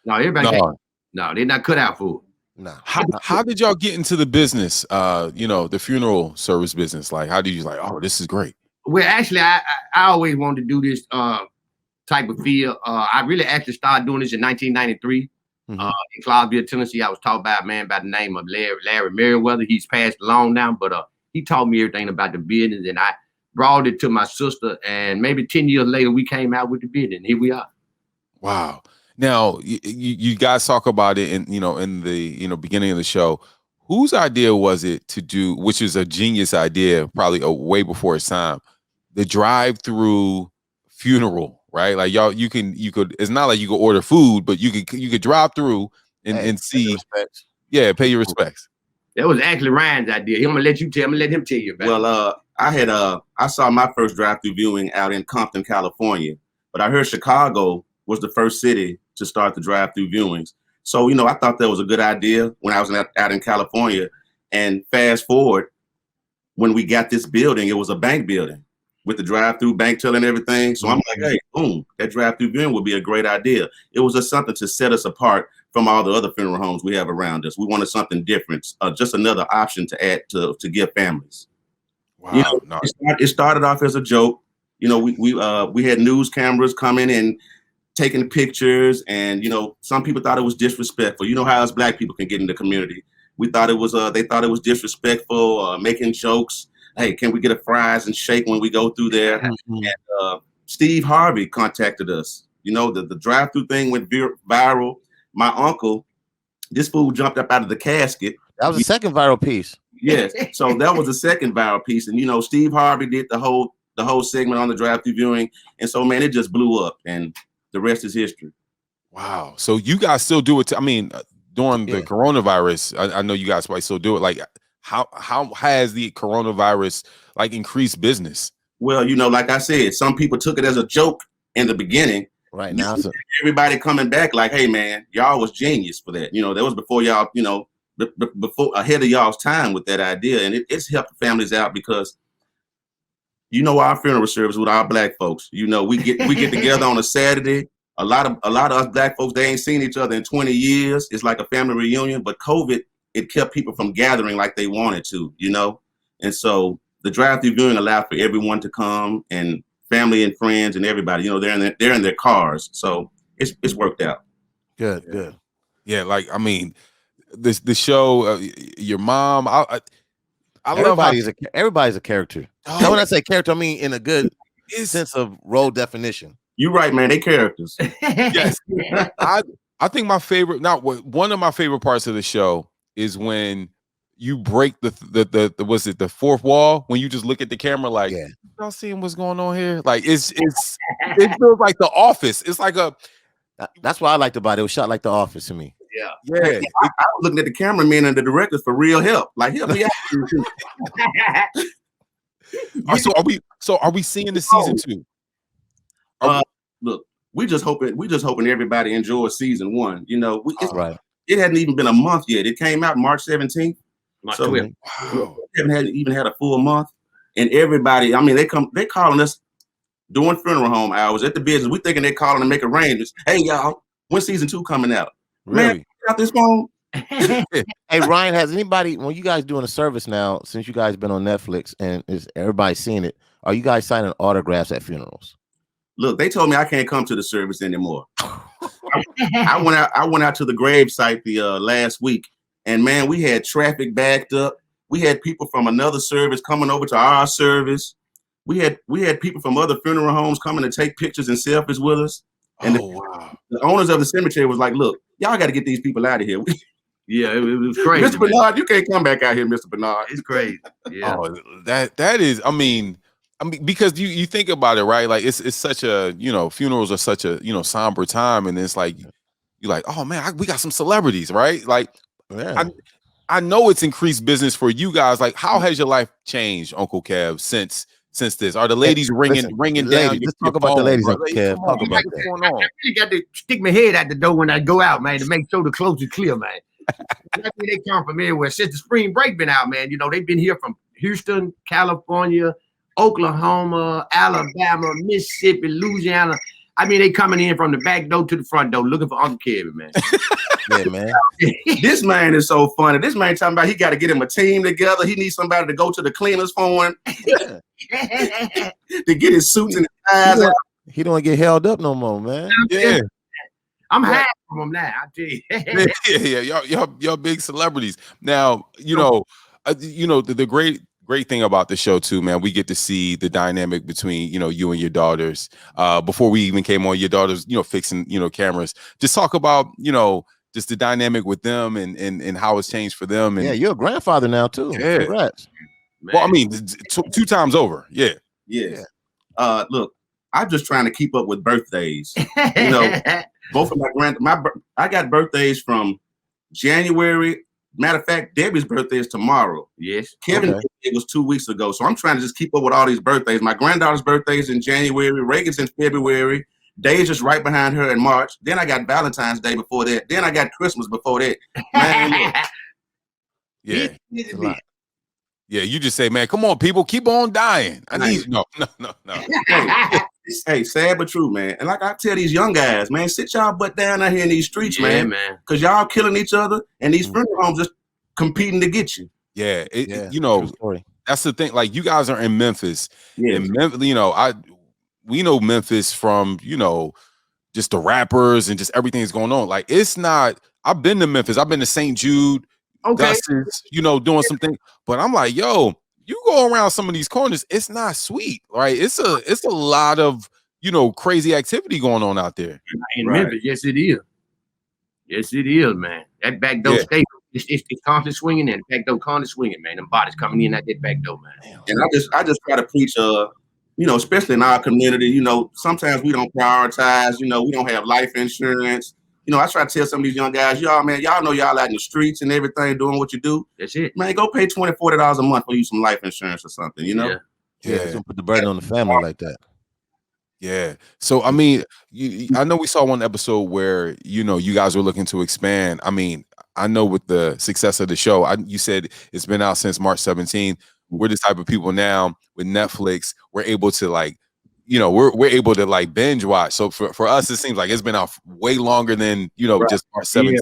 No, everybody can't. No, they're not cut out for it. No. How did y'all get into the business? The funeral service business. Like, how did you this is great? Well, actually, I always wanted to do this type of field. I really actually started doing this in 1993 in Clarksville, Tennessee. I was taught by a man by the name of Larry Merriweather. He's passed along now, but he taught me everything about the business, and I brought it to my sister, and maybe 10 years later, we came out with the business, and here we are. Wow. Now, you guys talk about it in the beginning of the show. Whose idea was it to do, which is a genius idea, probably way before its time, the drive-through funeral, right? Like y'all, you could. It's not like you could order food, but you could drive through and see. Pay your respects. That was actually Ryan's idea. I'm gonna let him tell you about it. Well, I saw my first drive-through viewing out in Compton, California, but I heard Chicago was the first city to start the drive-through viewings. So, I thought that was a good idea when I was out in California. And fast forward, when we got this building, it was a bank building with the drive-through bank teller and everything. So I'm like, hey, boom, that drive-through viewing would be a great idea. It was just something to set us apart from all the other funeral homes we have around us. We wanted something different, just another option to add to give families. Wow, it started off as a joke. We had news cameras coming and taking pictures, and some people thought it was disrespectful. You know how us Black people can get in the community. We thought it was they thought it was disrespectful, making jokes. Hey, can we get a fries and shake when we go through there? And Steve Harvey contacted us. The drive-through thing went viral. My uncle, this fool jumped up out of the casket. That was the second viral piece. Yes, so that was the second viral piece, and Steve Harvey did the whole segment on the drive-through viewing, and so man, it just blew up, and the rest is history. Wow. So you guys still do it? During the coronavirus, I know you guys might still do it. Like, how has the coronavirus increased business? Well, like I said, some people took it as a joke in the beginning. Right now, everybody coming back like, hey man, y'all was genius for that. That was before y'all, before ahead of y'all's time with that idea, and it's helped families out because our funeral service with our Black folks. We get together on a Saturday. A lot of us Black folks, they ain't seen each other in 20 years. It's like a family reunion, but COVID, it kept people from gathering like they wanted to, and so the drive-through viewing allowed for everyone to come, and family and friends and everybody. They're in their cars, so it's worked out. Good. Yeah, the show, your mom, I everybody's a character. Now, when I say character, I mean in a good sense of role definition. You're right, man. They characters. Yes. I think one of my favorite parts of the show is when you break the fourth wall, when you just look at the camera like, y'all seeing what's going on here? Like it feels like The Office. It's like that's what I liked about it. It was shot like The Office to me. Yeah. I was looking at the cameraman and the directors for real help. Like, help me out. So are we seeing the season 2? Look, we just hoping everybody enjoys season 1. Right. It hadn't even been a month yet. It came out March 17th. So we haven't even had a full month. And everybody, they calling us doing funeral home hours at the business. We thinking they're calling to make arrangements. Hey y'all, when season 2 coming out? Really? Man, got this phone. Hey Ryan, has anybody, when you guys doing a service now, since you guys been on Netflix and everybody seeing it, are you guys signing autographs at funerals? Look, they told me I can't come to the service anymore. I went out to the grave site the last week, and man, we had traffic backed up. We had people from another service coming over to our service. We had people from other funeral homes coming to take pictures and selfies with us. And the owners of the cemetery was like, look, y'all got to get these people out of here. Yeah, it was crazy. Mr. Bernard, you can't come back out here, Mr. Bernard. It's crazy. Yeah. Oh, that is, because you think about it, right? Like it's such a, funerals are such a, somber time, and it's like you're like, oh man, we got some celebrities, right? Like, I know it's increased business for you guys. Like, how has your life changed, Uncle Kev, since this? Are the ladies ringing down? Let's talk about the ladies, Uncle Kev. Talk about that. I really got to stick my head out the door when I go out, man, to make sure the clothes is clear, man. They come from everywhere. Since the spring break been out, man, they've been here from Houston, California, Oklahoma, Alabama, Mississippi, Louisiana. They coming in from the back door to the front door looking for Uncle Kev, man. Yeah, man. This man is so funny. This man talking about he got to get him a team together. He needs somebody to go to the cleaners for him to get his suits and ties out. He don't get held up no more, man. Yeah. I'm happy from him now, I tell you. Yeah. Y'all big celebrities. Now, the great thing about the show too, man, we get to see the dynamic between, you and your daughters. Before we even came on, your daughters, fixing, cameras. Just talk about, just the dynamic with them and how it's changed for them. And yeah, you're a grandfather now too. Yeah. Congrats. Man. Well, 2 times over. Yeah. Yes. Look, I'm just trying to keep up with birthdays. You know, both of I got birthdays from January. Matter of fact, Debbie's birthday is tomorrow. Yes. Kevin's birthday was 2 weeks ago. So I'm trying to just keep up with all these birthdays. My granddaughter's birthday is in January. Reagan's in February. Deja's right behind her in March. Then I got Valentine's Day before that. Then I got Christmas before that. Man, yeah. Yeah, you just say, man, come on, people, keep on dying. I need no. Hey, sad but true, man. And like I tell these young guys, man, sit y'all butt down out here in these streets, man. Because y'all killing each other, and these funeral homes just competing to get you. Yeah, you know, that's the thing. Like, you guys are in Memphis. Yeah, and Memphis, you know, we know Memphis from, you know, just the rappers and just everything that's going on. Like, it's not. I've been to Memphis. I've been to St. Jude. Dustin's, you know, doing something, but I'm like, yo, you go around some of these corners, it's not sweet, right? It's a lot of, you know, crazy activity going on out there in Memphis. Yes, it is. Yes, it is, man. That back door state, it's constantly swinging, and back door constantly swinging, man. Them bodies coming in at that back door, man. And I just try to preach, you know, especially in our community, you know, sometimes we don't prioritize, you know, we don't have life insurance. You know, I try to tell some of these young guys, y'all, man, y'all know y'all out in the streets and everything doing what you do. That's it. Man, go pay $20, $40 a month for you some life insurance or something, you know? Yeah. Don't put the burden on the family like that. Yeah. So, I mean, I know we saw one episode where, you know, you guys were looking to expand. I mean, I know with the success of the show, you said it's been out since March 17th. We're the type of people now with Netflix, we're able to, like, you know, we're able to, like, binge watch. So for us, it seems like it's been out way longer than, you know, just March 17th. Yeah.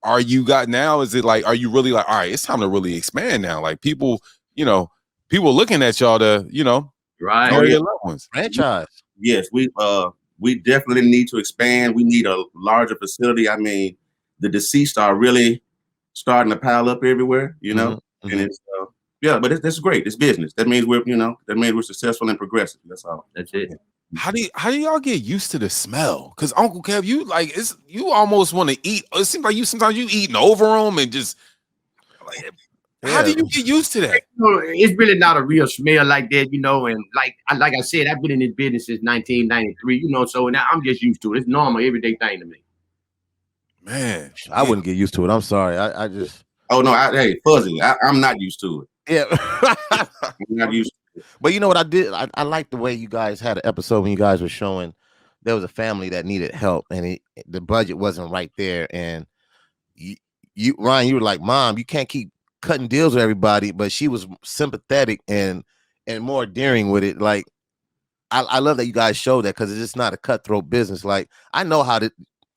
Are you got now? Is it like, are you really like, all right, it's time to really expand now? Like, people, you know, people looking at y'all to, you know, your loved ones. Franchise. Yes, we definitely need to expand. We need a larger facility. I mean, the deceased are really starting to pile up everywhere, you know, and it's yeah, but it's great. It's business. That means we're successful and progressive. That's all. That's it. How do y'all get used to the smell? Because Uncle Kev, you almost want to eat. It seems like sometimes you eating over them and just. How do you get used to that? You know, it's really not a real smell like that, you know. And like I said, I've been in this business since 1993, you know. So now I'm just used to it. It's normal, everyday thing to me. Man, I wouldn't get used to it. I'm sorry. I just. Oh no, hey, Fuzzy, I'm not used to it. Yeah. I'm not used to it. But you know what I did? I like the way you guys had an episode when you guys were showing there was a family that needed help and the budget wasn't right there. And you Ryan, you were like, Mom, you can't keep cutting deals with everybody, but she was sympathetic and more daring with it. Like, I love that you guys showed that, because it's just not a cutthroat business. Like, I know how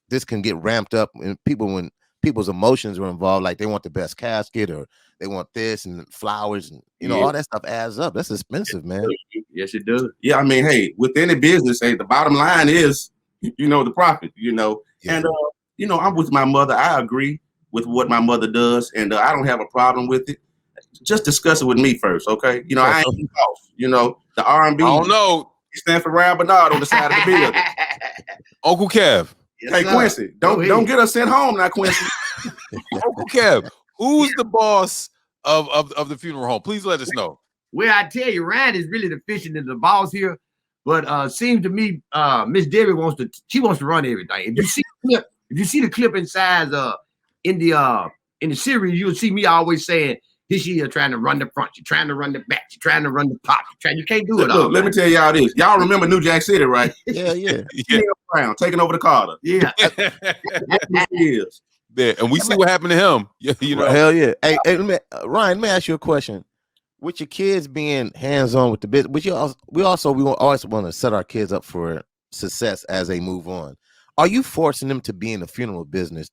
this can get ramped up when people's emotions are involved, like they want the best casket or they want this and flowers and you know all that stuff adds up. That's expensive, man. Yes, it does. Yeah, I mean, hey, with any business, hey, the bottom line is, you know, the profit, you know. Yeah. And you know, I'm with my mother. I agree with what my mother does, and I don't have a problem with it. Just discuss it with me first, okay? You know, I ain't the boss. You know, the R&B. I don't know. Stand for R.Bernard on the side of the building. Uncle Kev. Yes, hey, Quincy, don't get us sent home now, Quincy. Uncle Kev, who's the boss of the funeral home? Please let us know. Well, I tell you, Ryan is really the fishing and the boss here, but seems to me, Miss Debbie wants to run everything. If you see the clip inside in the series, you'll see me always saying, this year trying to run the front, you're trying to run the back, you're trying to run the pop, you can't do it all. Look, let me tell y'all this. Y'all remember New Jack City, right? Yeah. Brown taking over the Carter. Yeah. Yeah, and we see what happened to him. You know, hell yeah. Hey, Ryan, let me ask you a question. With your kids being hands-on with the business, we always want to set our kids up for success as they move on. Are you forcing them to be in the funeral business?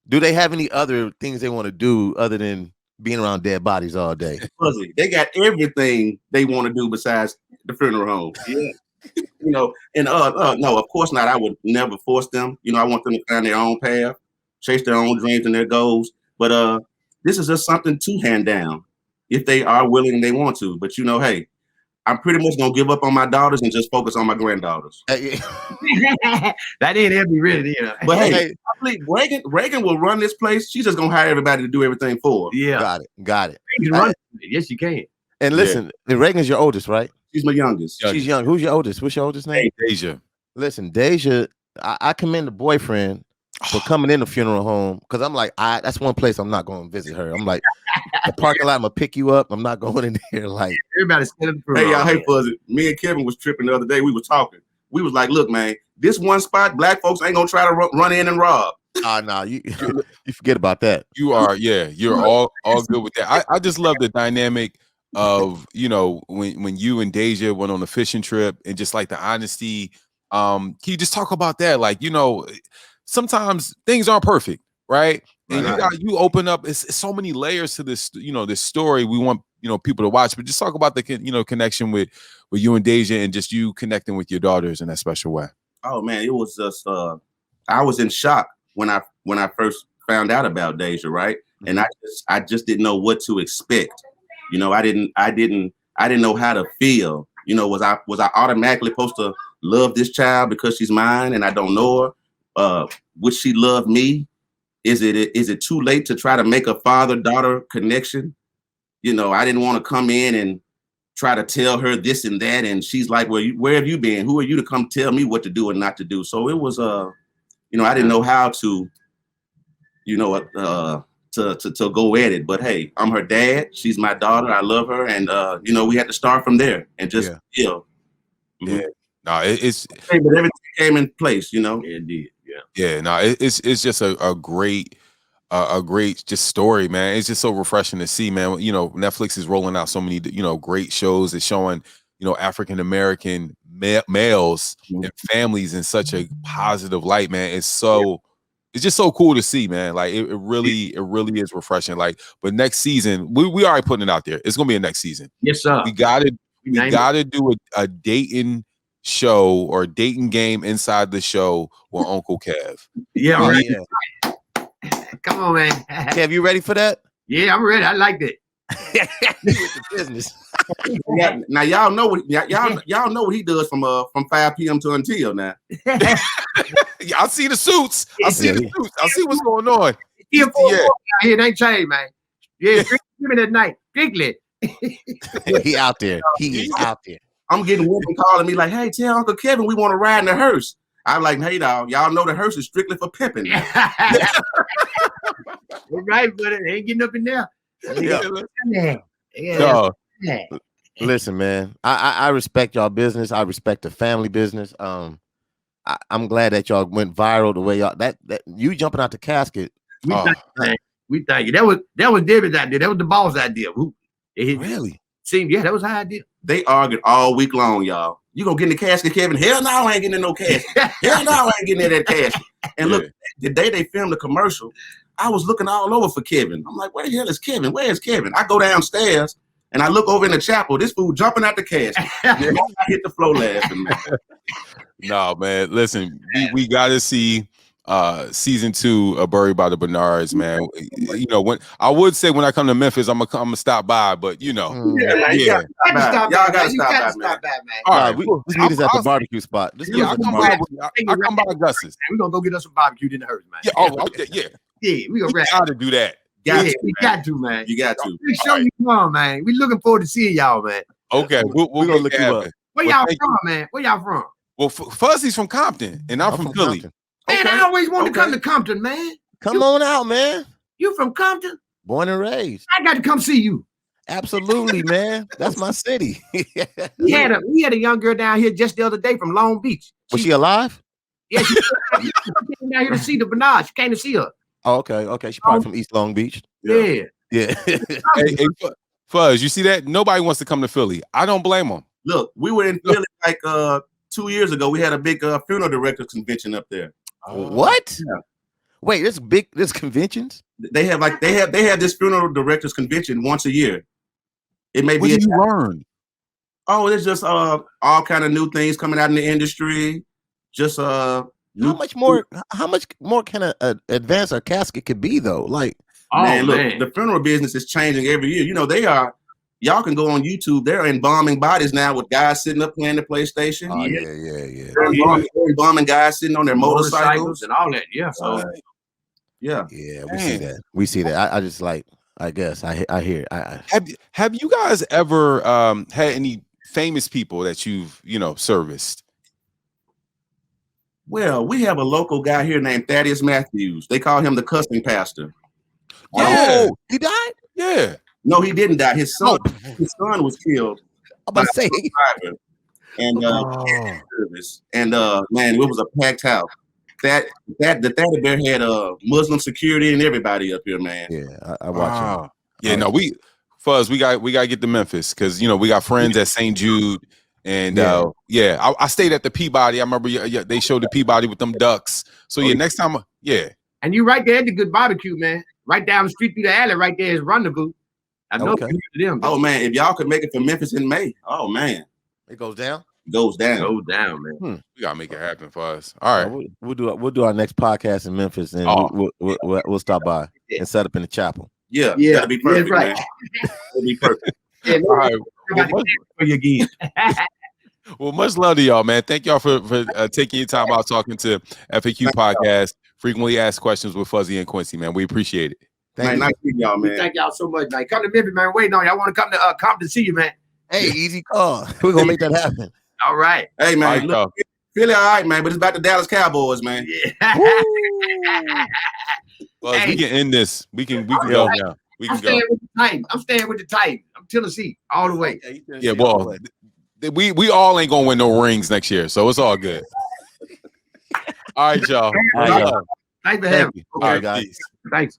Do they have any other things they want to do other than being around dead bodies all day? Fuzzy, they got everything they want to do besides the funeral home. Yeah. You know, and no, of course not. I would never force them. You know, I want them to find their own path, chase their own dreams and their goals. But this is just something to hand down if they are willing and they want to. But you know, hey, I'm pretty much gonna give up on my daughters and just focus on my granddaughters. That ain't every really, you know. But hey, I believe Reagan will run this place. She's just gonna hire everybody to do everything for her. Yeah, got it. Yes, you can. And listen, Reagan's your oldest, right? She's my youngest. She's young. Who's your oldest? What's your oldest name? Deja. Listen, Deja, I commend the boyfriend for coming in the funeral home because I'm like, that's one place I'm not going to visit her. I'm like, the parking lot, I'm gonna pick you up. I'm not going in there like everybody's scared of the Hey y'all, hey Fuzzy. Me and Kevin was tripping the other day. We were talking. We was like, look, man, this one spot, black folks ain't gonna try to run in and rob. Nah, you forget about that. You're all good with that. I just love the dynamic of, you know, when you and Deja went on a fishing trip and just like the honesty. Can you just talk about that? Like, you know, sometimes things aren't perfect, right? And you open up, it's so many layers to this, you know, this story we want, you know, people to watch, but just talk about the, you know, connection with you and Deja and just you connecting with your daughters in that special way. Oh man, it was just I was in shock when I first found out about Deja, right? And I just didn't know what to expect. You know, I didn't know how to feel. You know, was I automatically supposed to love this child because she's mine and I don't know her? Would she love me? Is it too late to try to make a father-daughter connection? You know, I didn't want to come in and try to tell her this and that, and she's like, "Well, where have you been? Who are you to come tell me what to do and not to do?" So it was, you know, I didn't know how to, you know, to go at it. But hey, I'm her dad. She's my daughter. I love her, and you know, we had to start from there and just feel. Yeah. No, it's hey, but everything came in place. You know, it did. Yeah, no, it's just a great just story, man. It's just so refreshing to see, man. You know, Netflix is rolling out so many, you know, great shows. It's showing, you know, African American males and families in such a positive light, man. It's just so cool to see, man. Like it really is refreshing. Like, but next season, we already putting it out there. It's gonna be a next season. Yes, sir. We gotta do a dating show or dating game inside the show with Uncle Kev. Yeah, right. Come on, man. Kev, you ready for that? Yeah, I'm ready. I like that. With the business. Yeah, now y'all know what y'all know what he does from 5 p.m. to until now. Yeah, I see the suits. I see the suits. I see what's going on. Yeah, it ain't changed, man. Yeah, give at night. Strictly. He out there. He is out there. I'm getting women calling me like, "Hey, tell Uncle Kevin we want to ride in the hearse." I'm like, "Hey, y'all know the hearse is strictly for pimping." Right, but it ain't getting up in there. Listen, man, I respect y'all business. I respect the family business. I'm glad that y'all went viral the way y'all that you jumping out the casket. We thank you. That was David's idea. That was the boss idea. Really? That was our idea. They argued all week long, y'all. You gonna get in the casket, Kevin? Hell no, I ain't getting in no casket. Hell no, I ain't getting in that casket. And look, the day they filmed the commercial, I was looking all over for Kevin. I'm like, where the hell is Kevin? Where is Kevin? I go downstairs and I look over in the chapel. This fool jumping out the casket. I hit the floor laughing, man. No, man. Listen, we gotta see season 2 of Buried by the Bernards, man. You know, when I would say when I come to Memphis, I'm gonna stop by, but you know, y'all gotta stop by, man. All right, let's meet us at the barbecue spot. I come by Gus's. We're gonna go get us some barbecue in the hearse, man. Yeah, we gonna gotta do that. We got to, man. You got to. Make sure you come, man. We looking forward to seeing y'all, man. Okay, we're gonna look you up. Where y'all from, man? Where y'all from? Well, Fuzzy's from Compton, and I'm from Philly. Compton. Man, I always wanted to come to Compton, man. Come on out, man. You from Compton? Born and raised. I got to come see you. Absolutely, man. That's my city. we had a young girl down here just the other day from Long Beach. Was she alive? Yeah, she came down here to see the Bernard. She came to see her. Oh, okay. She probably from East Long Beach. Yeah. Hey, Fuzz, you see that? Nobody wants to come to Philly. I don't blame them. Look, we were in Philly like 2 years ago. We had a big funeral directors convention up there. What? Yeah. Wait, there's conventions? They have this funeral directors convention once a year. It may what be. What do you learn? Oh, there's just all kind of new things coming out in the industry. Just how much more can an advance or casket could be though? Like, man, look, the funeral business is changing every year. You know, y'all can go on YouTube. They're embalming bodies now with guys sitting up playing the PlayStation. Oh, yeah. They're embalming guys sitting on their motorcycles and all that. Yeah. So, yeah, we see that. I just like. I guess I hear. Have you guys ever had any famous people that you've serviced? Well, we have a local guy here named Thaddeus Matthews. They call him the cussing pastor. Yeah. Oh, he died? Yeah. No, he didn't die. His son was killed. I'm about to say. Driver. And man, it was a packed house. The Thaddy Bear had Muslim security and everybody up here, man. Yeah, I watch him. Yeah, no, we gotta get to Memphis because we got friends at St. Jude. And I stayed at the Peabody. I remember they showed the Peabody with them ducks. So next time, And you right there at the good barbecue, man. Right down the street through the alley, right there is Rendezvous. I know them. Oh man, if y'all could make it for Memphis in May, oh man, it goes down. Goes down, man. We gotta make it happen for us. All right, we'll do our next podcast in Memphis, and we'll stop by and set up in the chapel. Yeah, that'd be perfect, right. Man. That'd be perfect. All right. Again. Well, much love to y'all, man. Thank y'all for taking your time out talking to FAQ Podcast. Frequently Asked Questions with Fuzzy and Quincy, man. We appreciate it. Nice meeting y'all, man. Thank y'all so much, man. Come to Memphis, man. Waiting on you. I want to come to Compton to see you, man. Hey, easy call. We're gonna make that happen. All right. Hey, man. Look, Philly, all right, man. But it's about the Dallas Cowboys, man. Yeah. Well, we can end this. We can go now. I'm staying with the Titans. I'm Tennessee all the way. Yeah, well, we all ain't gonna win no rings next year, so it's all good. All right, y'all. Thanks for having me. All right, guys. Thanks.